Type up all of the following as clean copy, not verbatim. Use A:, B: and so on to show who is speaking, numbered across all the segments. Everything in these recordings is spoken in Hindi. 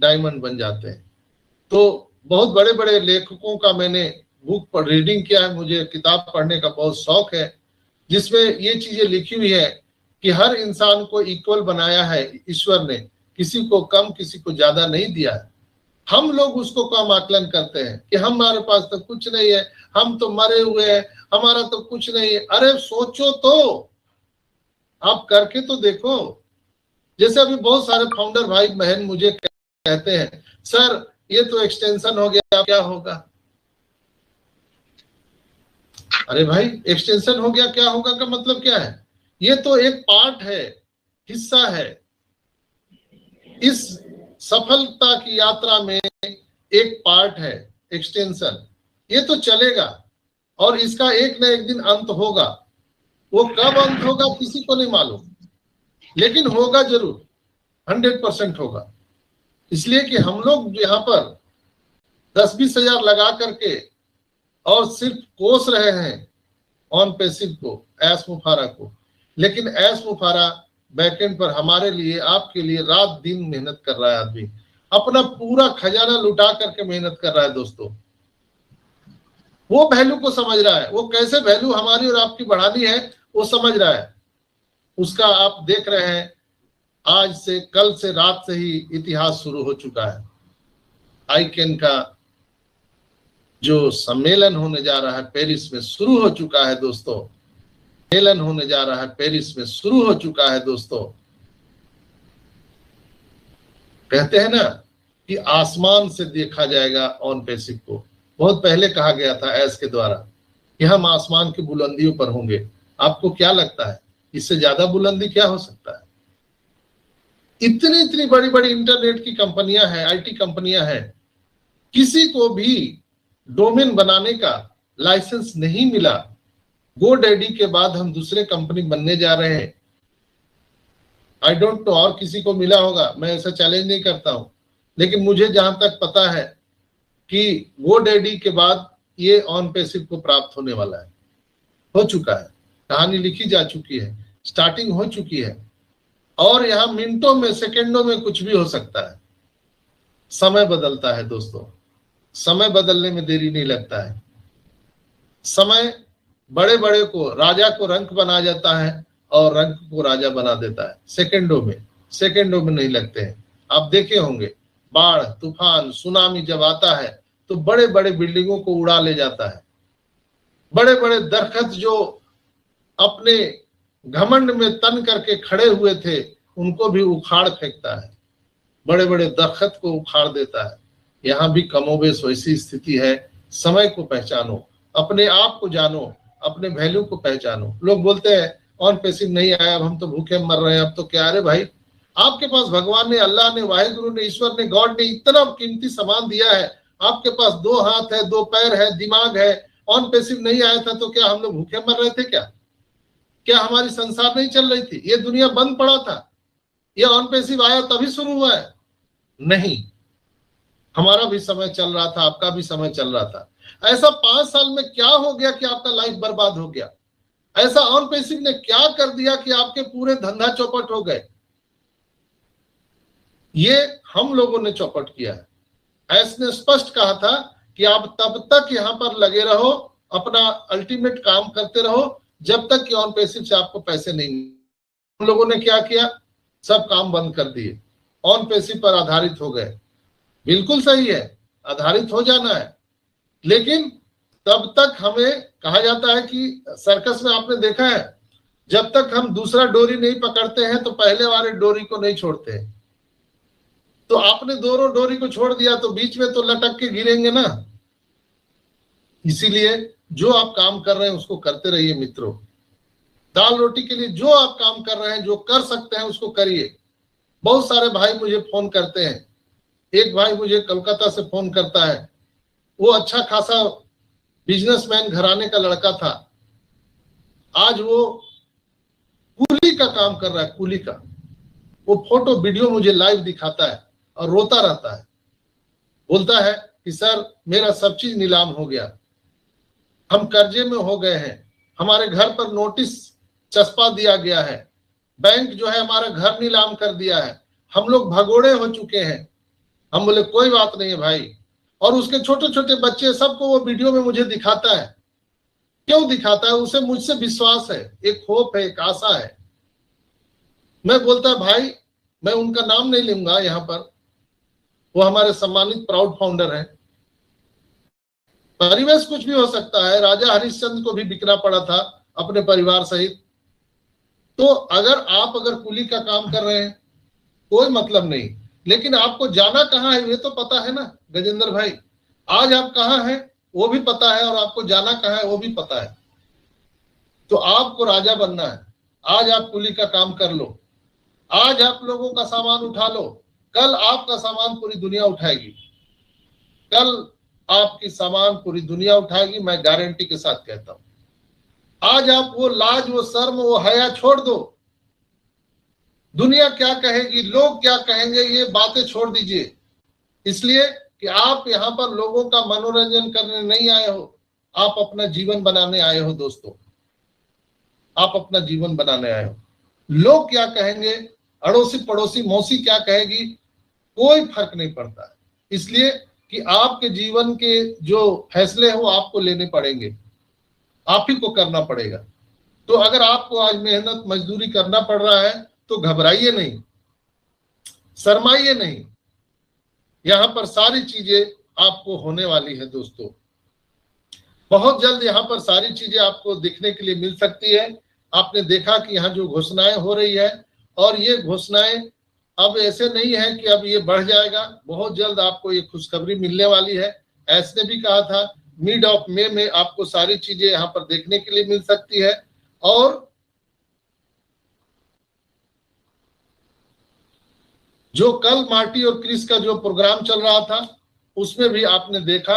A: डायमंड बन जाते हैं। तो बहुत बड़े बड़े लेखकों का मैंने बुक पर रीडिंग किया है, मुझे किताब पढ़ने का बहुत शौक है, जिसमें ये चीजें लिखी हुई है कि हर इंसान को इक्वल बनाया है ईश्वर ने, किसी को कम किसी को ज्यादा नहीं दिया है। हम लोग उसको कम आकलन करते हैं कि हमारे पास तो कुछ नहीं है, हम तो मरे हुए हैं, हमारा तो कुछ नहीं है। अरे सोचो तो, आप करके तो देखो। जैसे अभी बहुत सारे फाउंडर भाई बहन मुझे कहते हैं, सर ये तो एक्सटेंशन हो गया, क्या होगा? अरे भाई एक्सटेंशन हो गया क्या होगा का मतलब क्या है? ये तो एक पार्ट है, हिस्सा है। इस सफलता की यात्रा में एक पार्ट है एक्सटेंशन। ये तो चलेगा और इसका एक न एक दिन अंत होगा। वो कब अंत होगा किसी को नहीं मालूम, लेकिन होगा जरूर, 100% होगा। इसलिए कि हम लोग यहाँ पर 10-20 हजार लगा करके और सिर्फ कोस रहे हैं ऑन पैसिव को, ऐश मुफारा को, लेकिन ऐश मुफारा बैकएंड पर हमारे लिए, आपके लिए रात दिन मेहनत कर रहा है। आदमी अपना पूरा खजाना लुटा करके मेहनत कर रहा है दोस्तों। वो वैल्यू को समझ रहा है, वो कैसे वैल्यू हमारी और आपकी बढ़ानी है वो समझ रहा है। उसका आप देख रहे हैं, आज से, कल से, रात से ही इतिहास शुरू हो चुका है। आईकेन का जो सम्मेलन होने जा रहा है पेरिस में शुरू हो चुका है दोस्तों। सम्मेलन होने जा रहा है पेरिस में शुरू हो चुका है दोस्तों। कहते हैं ना कि आसमान से देखा जाएगा ऑन पैसिव को। बहुत पहले कहा गया था ऐस के द्वारा कि हम आसमान की बुलंदियों पर होंगे। आपको क्या लगता है इससे ज्यादा बुलंदी क्या हो सकता है? इतनी इतनी बड़ी बड़ी इंटरनेट की कंपनियां हैं, आईटी कंपनियां हैं, किसी को भी डोमेन बनाने का लाइसेंस नहीं मिला। GoDaddy के बाद हम दूसरे कंपनी बनने जा रहे हैं। आई डोंट नो और किसी को मिला होगा, मैं ऐसा चैलेंज नहीं करता हूं, लेकिन मुझे जहां तक पता है कि GoDaddy के बाद ये ऑन पैसिव को प्राप्त होने वाला है, हो चुका है, कहानी लिखी जा चुकी है, स्टार्टिंग हो चुकी है। और यहां मिनटों में, सेकंडों में कुछ भी हो सकता है। समय बदलता है दोस्तों, समय बदलने में देरी नहीं लगता है। समय बड़े बड़े को, राजा को रंक बना जाता है और रंक को राजा बना देता है सेकंडों में, सेकंडों में नहीं लगते हैं। आप देखे होंगे बाढ़, तूफान, सुनामी जब आता है तो बड़े बड़े बिल्डिंगों को उड़ा ले जाता है। बड़े बड़े दरख्त जो अपने घमंड में तन करके खड़े हुए थे उनको भी उखाड़ फेंकता है, बड़े बड़े दरख्त को उखाड़ देता है। यहाँ भी कमोबेश वैसी स्थिति है। समय को पहचानो, अपने आप को जानो, अपने वैल्यू को पहचानो। लोग बोलते हैं ऑन पैसिव नहीं आया, अब हम तो भूखे मर रहे हैं, अब तो क्या। अरे भाई आपके पास भगवान ने, अल्लाह ने, वाहिगुरु ने, ईश्वर ने, गॉड ने इतना कीमती सामान दिया है। आपके पास 2 हाथ है, 2 पैर है, दिमाग है। ऑन पैसिव नहीं आया था तो क्या हम लोग भूखे मर रहे थे? क्या हमारी संसार नहीं चल रही थी? ये दुनिया बंद पड़ा था? ये ऑन पैसिव आया तभी शुरू हुआ है? नहीं, हमारा भी समय चल रहा था, आपका भी समय चल रहा था। ऐसा 5 साल में क्या हो गया कि आपका लाइफ बर्बाद हो गया? ऐसा ऑन पैसिव ने क्या कर दिया कि आपके पूरे धंधा चौपट हो गए? ये हम लोगों ने चौपट किया है। ऐसने स्पष्ट कहा था कि आप तब तक यहां पर लगे रहो, अपना अल्टीमेट काम करते रहो जब तक कि ऑन पैसिव से आपको पैसे नहीं। हम लोगों ने क्या किया? सब काम बंद कर दिए, ऑन पैसिव पर आधारित हो गए। बिल्कुल सही है, आधारित हो जाना है, लेकिन तब तक हमें कहा जाता है कि सर्कस में आपने देखा है, जब तक हम दूसरा डोरी नहीं पकड़ते हैं तो पहले वाले डोरी को नहीं छोड़ते हैं। तो आपने दोनों डोरी को छोड़ दिया तो बीच में तो लटक के गिरेंगे ना। इसीलिए जो आप काम कर रहे हैं उसको करते रहिए मित्रों। दाल रोटी के लिए जो आप काम कर रहे हैं, जो कर सकते हैं उसको करिए। बहुत सारे भाई मुझे फोन करते हैं। एक भाई मुझे कोलकाता से फोन करता है, वो अच्छा खासा बिजनेसमैन घराने का लड़का था। आज वो कूली का काम कर रहा है, कूली का। वो फोटो वीडियो मुझे लाइव दिखाता है और रोता रहता है। बोलता है कि सर मेरा सब चीज नीलाम हो गया, हम कर्जे में हो गए हैं, हमारे घर पर नोटिस चस्पा दिया गया है, बैंक जो है हमारा घर नीलाम कर दिया है, हम लोग भगोड़े हो चुके हैं। हम बोले कोई बात नहीं है भाई। और उसके छोटे छोटे बच्चे सबको वो वीडियो में मुझे दिखाता है। क्यों दिखाता है? उसे मुझसे विश्वास है, एक होप है, एक आशा है। मैं बोलता भाई, मैं उनका नाम नहीं लूंगा यहाँ पर, वो हमारे सम्मानित प्राउड फाउंडर हैं। परिवेश कुछ भी हो सकता है, राजा हरिश्चंद्र को भी बिकना पड़ा था अपने परिवार सहित। तो अगर कुली का काम कर रहे हैं कोई मतलब नहीं, लेकिन आपको जाना कहाँ है ये तो पता है ना गजेंद्र भाई। आज आप कहाँ हैं वो भी पता है और आपको जाना कहाँ है वो भी पता है। तो आपको राजा बनना है। आज आप कुली का काम कर लो, आज आप लोगों का सामान उठा लो, कल आपका सामान पूरी दुनिया उठाएगी। कल आपकी सामान पूरी दुनिया उठाएगी, मैं गारंटी के साथ कहता हूं। आज आप वो लाज, वो शर्म, वो हया छोड़ दो। दुनिया क्या कहेगी, लोग क्या कहेंगे, ये बातें छोड़ दीजिए। इसलिए कि आप यहाँ पर लोगों का मनोरंजन करने नहीं आए हो, आप अपना जीवन बनाने आए हो दोस्तों। आप अपना जीवन बनाने आए हो। लोग क्या कहेंगे, अड़ोसी पड़ोसी मौसी क्या कहेगी, कोई फर्क नहीं पड़ता है। इसलिए कि आपके जीवन के जो फैसले हो आपको लेने पड़ेंगे, आप ही को करना पड़ेगा। तो अगर आपको आज मेहनत मजदूरी करना पड़ रहा है तो घबराइए नहीं, शर्माइए नहीं। यहां पर सारी चीजें आपको होने वाली है दोस्तों। बहुत जल्द यहां पर सारी चीजें आपको देखने के लिए मिल सकती है। आपने देखा कि यहाँ जो घोषणाएं हो रही है, और ये घोषणाएं अब ऐसे नहीं है कि अब ये बढ़ जाएगा। बहुत जल्द आपको ये खुशखबरी मिलने वाली है। ऐसे भी कहा था मिड ऑफ मई में आपको सारी चीजें यहाँ पर देखने के लिए मिल सकती है। और जो कल मार्टी और क्रिस का जो प्रोग्राम चल रहा था उसमें भी आपने देखा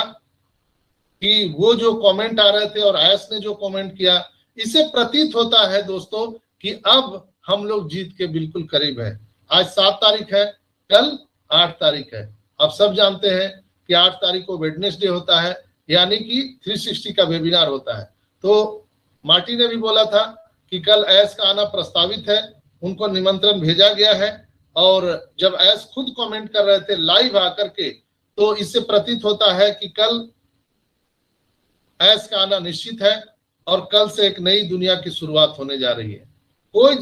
A: कि वो जो कमेंट आ रहे थे और ऐस ने जो कमेंट किया, इसे प्रतीत होता है दोस्तों कि अब हम लोग जीत के बिल्कुल करीब है। आज 7 तारीख है, कल 8 तारीख है। आप सब जानते हैं कि 8 तारीख को वेडनेसडे होता है, यानी कि 360 का वेबिनार होता है। तो मार्टी ने भी बोला था कि कल ऐस का आना प्रस्तावित है, उनको निमंत्रण भेजा गया है। और जब ऐस खुद कमेंट कर रहे थे लाइव आकर के, तो इससे प्रतीत होता है कि कल ऐस का आना निश्चित है और कल से एक नई दुनिया की शुरुआत होने जा रही है। कोई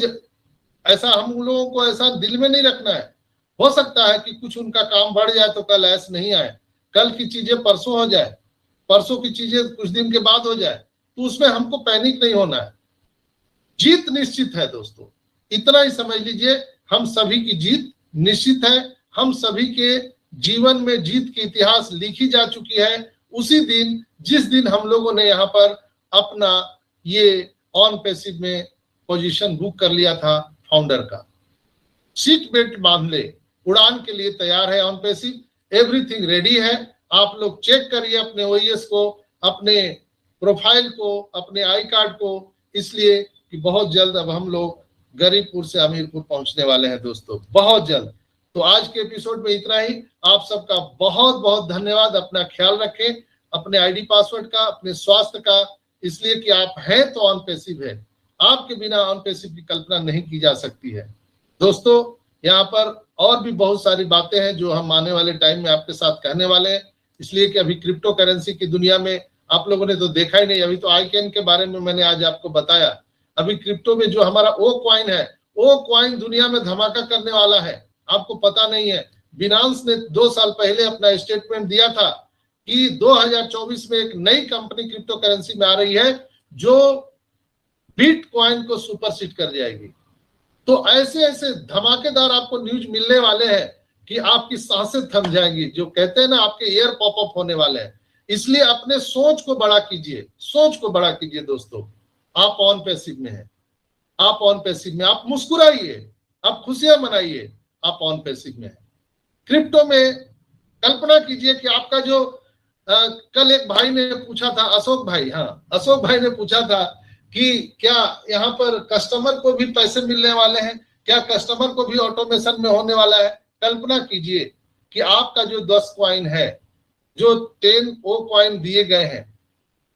A: ऐसा हम लोगों को ऐसा दिल में नहीं रखना है। हो सकता है कि कुछ उनका काम बढ़ जाए तो कल ऐस नहीं आए, कल की चीजें परसों हो जाए, परसों की चीजें कुछ दिन के बाद हो जाए, तो उसमें हमको पैनिक नहीं होना है। जीत निश्चित है दोस्तों, इतना ही समझ लीजिए। हम सभी की जीत निश्चित है। हम सभी के जीवन में जीत की इतिहास लिखी जा चुकी है उसी दिन जिस दिन हम लोगों ने यहाँ पर अपना ये ऑन पैसिव में पोजीशन बुक कर लिया था फाउंडर का। सीट बेल्ट बांध ले, उड़ान के लिए तैयार है ऑन पैसिव, एवरीथिंग रेडी है। आप लोग चेक करिए अपने ओएस को, अपने प्रोफाइल को, अपने आई कार्ड को, इसलिए कि बहुत जल्द अब हम लोग गरीबपुर से अमीरपुर पहुंचने वाले हैं दोस्तों, बहुत जल्द। तो आज के एपिसोड में इतना ही। आप सबका बहुत बहुत धन्यवाद। अपना ख्याल रखें, अपने आईडी पासवर्ड का, अपने स्वास्थ्य का, इसलिए कि आप हैं तो ऑन पैसिव है। आपके बिना ऑन पैसिव की कल्पना नहीं की जा सकती है दोस्तों। यहाँ पर और भी बहुत सारी बातें हैं जो हम आने वाले टाइम में आपके साथ कहने वाले हैं, इसलिए कि अभी क्रिप्टो करेंसी की दुनिया में आप लोगों ने तो देखा ही नहीं। अभी तो आईकैन के बारे में मैंने आज आपको बताया। अभी क्रिप्टो में जो हमारा ओ कॉइन है, ओ कॉइन दुनिया में धमाका करने वाला है, आपको पता नहीं है। बिनांस ने 2 साल पहले अपना स्टेटमेंट दिया था कि 2024 में एक नई कंपनी क्रिप्टो करेंसी में आ रही है जो बिटकॉइन को सुपरसीड कर जाएगी। तो ऐसे ऐसे धमाकेदार आपको न्यूज मिलने वाले हैं कि आपकी सांसें थम जाएंगी। जो कहते हैं ना, आपके एयर पॉपअप होने वाले हैं। इसलिए अपने सोच को बड़ा कीजिए, सोच को बड़ा कीजिए दोस्तों। आप ऑन पैसिव में हैं, आप ऑन पैसिव में, आप मुस्कुराइए, आप खुशियां मनाइए, आप ऑन पैसिव में हैं। क्रिप्टो में कल्पना कीजिए कि आपका जो कल एक भाई ने पूछा था, अशोक भाई, हाँ अशोक भाई ने पूछा था कि क्या यहाँ पर कस्टमर को भी पैसे मिलने वाले हैं, क्या कस्टमर को भी ऑटोमेशन में होने वाला है। कल्पना कीजिए कि आपका जो 10 कॉइन है जो 10 O कॉइन दिए गए हैं,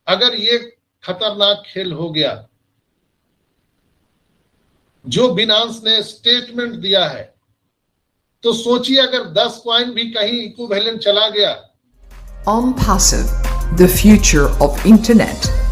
A: अगर ये खतरनाक खेल हो गया, जो बिनांस ने स्टेटमेंट दिया है, तो सोचिए अगर 10 कॉइन भी कहीं इक्विवेलेंट चला गया।
B: OnPassive, the future of internet.